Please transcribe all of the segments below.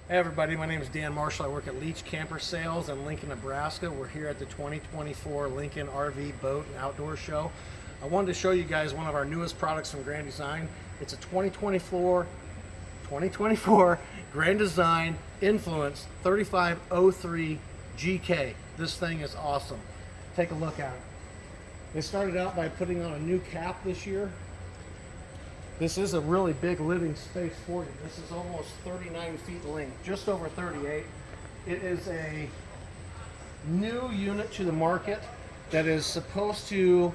Hey everybody, my name is Dan Marshall. I work at Leach Camper Sales in Lincoln, Nebraska. We're here at the 2024 Lincoln RV Boat and Outdoor Show. I wanted to show you guys one of our newest products from Grand Design. It's a 2024 Grand Design Influence 3503 GK. This thing is awesome. Take a look at it. They started out by putting on a new cap this year. This is a really big living space for you. This is almost 39 feet length, just over 38. It is a new unit to the market that is supposed to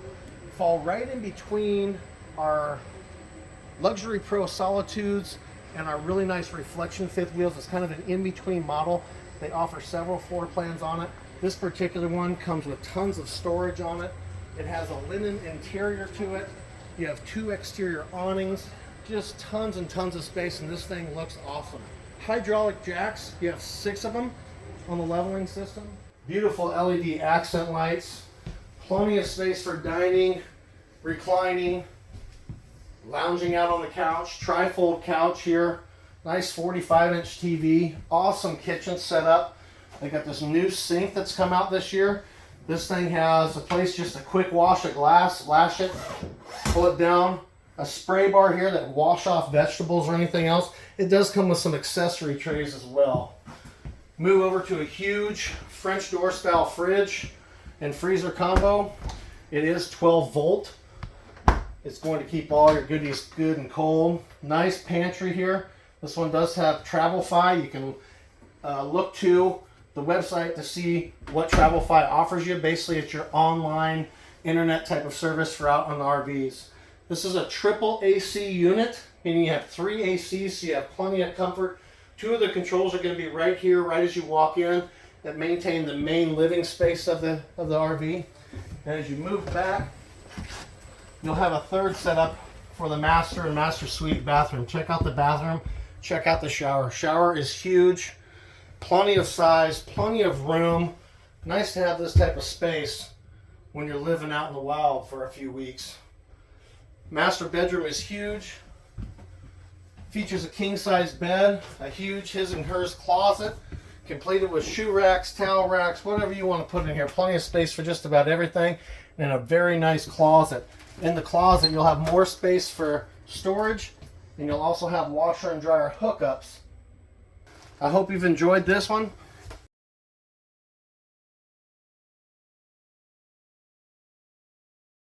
fall right in between our Luxury Pro Solitudes and our really nice reflection fifth wheels. It's kind of an in-between model. They offer several floor plans on it. This particular one comes with tons of storage on it. It has a linen interior to it. You have two exterior awnings, just tons and tons of space, and this thing looks awesome. Hydraulic jacks, you have 6 of them on the leveling system. Beautiful LED accent lights, plenty of space for dining, reclining, lounging out on the couch, tri-fold couch here, nice 45-inch TV, awesome kitchen setup. They got this new sink that's come out this year. This thing has a place just a quick wash of glass, lash it, pull it down. A spray bar here that wash off vegetables or anything else. It does come with some accessory trays as well. Move over to a huge French door style fridge and freezer combo. It is 12 volt. It's going to keep all your goodies good and cold. Nice pantry here. This one does have Travelfy. You can look to the website to see what Travelfy offers you. Basically, it's your online internet type of service for out on the RVs. This is a triple AC unit, meaning you have 3 ACs, so you have plenty of comfort. 2 of the controls are going to be right here, right as you walk in, that maintain the main living space of the RV. And as you move back, you'll have a third setup for the master and master suite bathroom. Check out the bathroom, check out the shower. Shower is huge. Plenty of size, plenty of room. Nice to have this type of space when you're living out in the wild for a few weeks. Master bedroom is huge. Features a king-size bed, a huge his and hers closet, completed with shoe racks, towel racks, whatever you want to put in here. Plenty of space for just about everything, and a very nice closet. In the closet, you'll have more space for storage, and you'll also have washer and dryer hookups. I hope you've enjoyed this one.